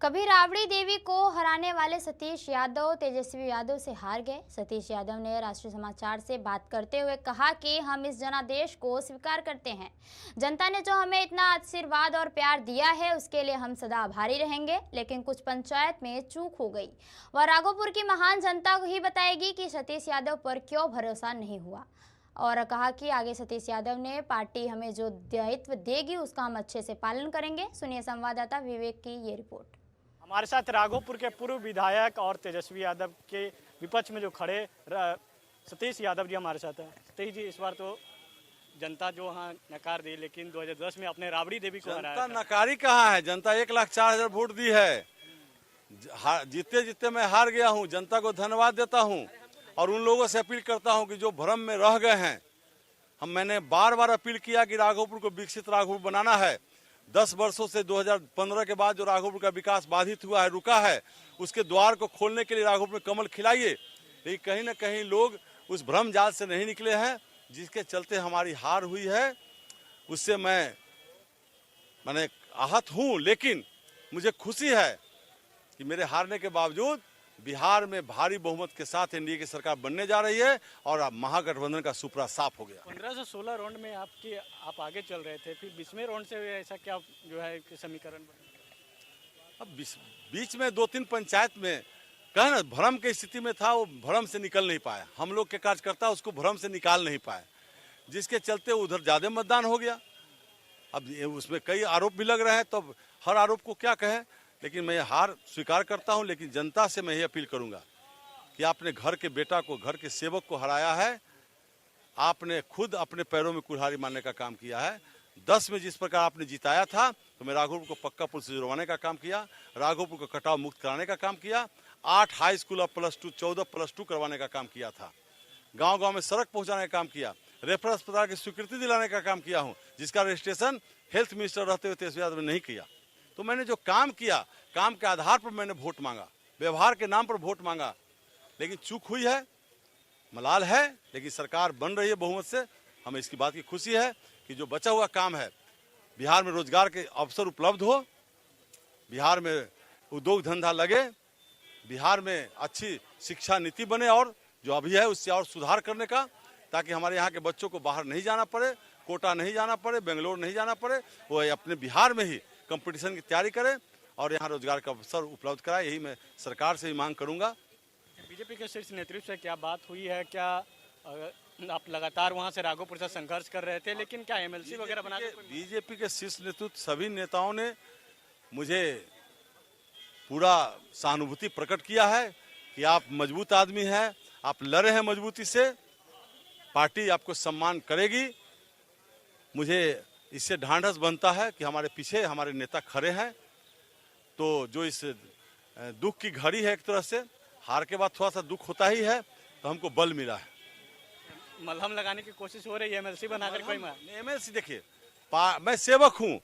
कभी राबड़ी देवी को हराने वाले सतीश यादव तेजस्वी यादव से हार गए। सतीश यादव ने राष्ट्रीय समाचार से बात करते हुए कहा कि हम इस जनादेश को स्वीकार करते हैं। जनता ने जो हमें इतना आशीर्वाद और प्यार दिया है उसके लिए हम सदा आभारी रहेंगे, लेकिन कुछ पंचायत में चूक हो गई। वह राघोपुर की महान जनता को ही बताएगी कि सतीश यादव पर क्यों भरोसा नहीं हुआ, और कहा कि आगे सतीश यादव ने पार्टी हमें जो दायित्व देगी उसका हम अच्छे से पालन करेंगे। सुनिए संवाददाता विवेक की ये रिपोर्ट। हमारे साथ राघोपुर के पूर्व विधायक और तेजस्वी यादव के विपक्ष में जो खड़े सतीश यादव जी हमारे साथ हैं। सतीश जी, इस बार तो जनता जो हाँ नकार दी, लेकिन 2010 में अपने राबड़ी देवी को हराया था। नकारी कहाँ है? जनता 1,04,000 वोट दी है। जीते जीते मैं हार गया हूँ। जनता को धन्यवाद देता हूँ और उन लोगों से अपील करता हूँ कि जो भ्रम में रह गए हैं, मैंने बार बार अपील किया कि राघोपुर को विकसित राघोपुर बनाना है। 10 वर्षों से 2015 के बाद जो राघोपुर का विकास बाधित हुआ है, रुका है, उसके द्वार को खोलने के लिए राघोपुर में कमल खिलाइए। लेकिन कहीं न कहीं लोग उस भ्रम जाल से नहीं निकले हैं, जिसके चलते हमारी हार हुई है। उससे मैंने आहत हूँ, लेकिन मुझे खुशी है कि मेरे हारने के बावजूद बिहार में भारी बहुमत के साथ एनडीए की सरकार बनने जा रही है और अब महागठबंधन का सुपड़ा साफ हो गया। 15 से 16 राउंड में आप आगे चल रहे थे, फिर 20वें राउंड से ऐसा क्या जो है समीकरण बना? अब बीच में 2-3 पंचायत में कहना भ्रम की स्थिति में था, वो भ्रम से निकल नहीं पाया। हम लोग के कार्यकर्ता उसको भ्रम से निकाल नहीं पाए, जिसके चलते उधर ज्यादा मतदान हो गया। अब उसमें कई आरोप भी लग रहे हैं, तो हर आरोप को क्या कहें, लेकिन मैं हार स्वीकार करता हूं। लेकिन जनता से मैं ये अपील करूंगा कि आपने घर के बेटा को, घर के सेवक को हराया है। आपने खुद अपने पैरों में कुल्हाड़ी मारने का काम किया है। 10 में जिस प्रकार आपने जिताया था, तो मैं राघोपुर को पक्का पुल से जुड़वाने का काम किया, राघोपुर को कटाव मुक्त कराने का काम किया, 8 हाई स्कूल और +2, 14 +2 करवाने का काम किया था, गाँव गाँव में सड़क पहुँचाने का काम किया, रेफरल अस्पताल की स्वीकृति दिलाने का काम किया हूँ, जिसका रजिस्ट्रेशन हेल्थ मिनिस्टर रहते हुए तेजस्वी यादव ने नहीं किया। तो मैंने जो काम किया, काम के आधार पर मैंने वोट मांगा, व्यवहार के नाम पर वोट मांगा। लेकिन चूक हुई है, मलाल है, लेकिन सरकार बन रही है बहुमत से। हमें इसकी बात की खुशी है कि जो बचा हुआ काम है, बिहार में रोजगार के अवसर उपलब्ध हो, बिहार में उद्योग धंधा लगे, बिहार में अच्छी शिक्षा नीति बने और जो अभी है उससे और सुधार करने का, ताकि हमारे यहाँ के बच्चों को बाहर नहीं जाना पड़े, कोटा नहीं जाना पड़े, बेंगलोर नहीं जाना पड़े, वो अपने बिहार में ही कंपटीशन की तैयारी करें और यहाँ रोजगार का अवसर उपलब्ध कराए। यही मैं सरकार से भी मांग करूंगा। बीजेपी के शीर्ष नेतृत्व से क्या बात हुई है? क्या आप लगातार वहां से राघोपुर से संघर्ष कर रहे थे, लेकिन क्या एमएलसी वगैरह बना? बीजेपी के शीर्ष नेतृत्व सभी नेताओं ने मुझे पूरा सहानुभूति प्रकट किया है कि आप मजबूत आदमी हैं, आप लड़े हैं मजबूती से, पार्टी आपको सम्मान करेगी। मुझे इससे ढांढस बनता है कि हमारे पीछे हमारे नेता खड़े हैं। तो जो इस दुख की घड़ी है, एक तरह से हार के बाद थोड़ा सा दुख होता ही है, तो हमको बल मिला है। मलहम लगाने की कोशिश हो रही है एमएलसी बनाकर? कोई एमएलसी देखिए, मैं सेवक हूँ,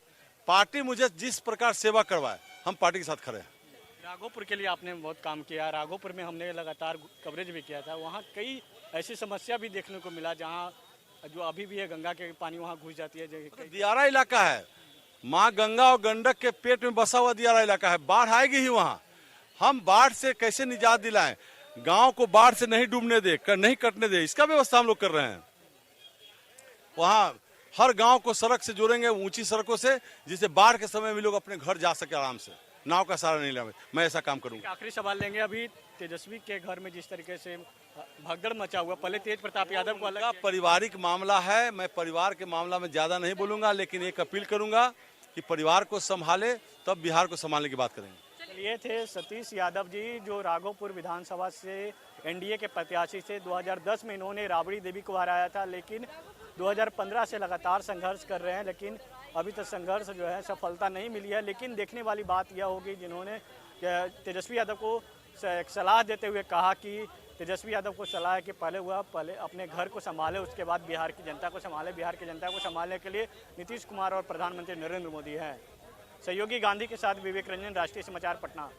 पार्टी मुझे जिस प्रकार सेवा करवाए, हम पार्टी के साथ खड़े हैं। राघोपुर के लिए आपने बहुत काम किया। राघोपुर में हमने लगातार कवरेज भी किया था, वहाँ कई ऐसी समस्या भी देखने को मिला जहाँ जो अभी भी है, गंगा के पानी वहाँ घुस जाती है। दियारा इलाका है, माँ गंगा और गंडक के पेट में बसा हुआ दियारा इलाका है, बाढ़ आएगी ही वहाँ। हम बाढ़ से कैसे निजात दिलाएं, गांव को बाढ़ से नहीं डूबने दे, नहीं कटने दे, इसका व्यवस्था हम लोग कर रहे हैं। वहाँ हर गांव को सड़क से जोड़ेंगे, ऊंची सड़कों से, जिससे बाढ़ के समय में लोग अपने घर जा सके आराम से, नाव का सहारा नहीं लेंगे। मैं ऐसा काम करूंगा। आखिरी सवाल लेंगे, अभी तेजस्वी के घर में जिस तरीके से भगदड़ मचा हुआ, पहले तेज प्रताप यादव को अलग पारिवारिक मामला है, मैं परिवार के मामला में ज्यादा नहीं बोलूंगा, लेकिन एक अपील करूंगा कि परिवार को संभाले, तब बिहार को संभालने की बात करेंगे। ये थे सतीश यादव जी, जो राघोपुर विधानसभा से एनडीए के प्रत्याशी से 2010 में इन्होंने राबड़ी देवी को हराया था, लेकिन 2015 से लगातार संघर्ष कर रहे हैं, लेकिन अभी तक संघर्ष जो है सफलता नहीं मिली है। लेकिन देखने वाली बात यह होगी, जिन्होंने तेजस्वी यादव को सलाह देते हुए कहा कि तेजस्वी यादव को सलाह है कि पहले अपने घर को संभाले, उसके बाद बिहार की जनता को संभाले। बिहार की जनता को संभालने के लिए नीतीश कुमार और प्रधानमंत्री नरेंद्र मोदी हैं। सहयोगी गांधी के साथ विवेक रंजन, राष्ट्रीय समाचार, पटना।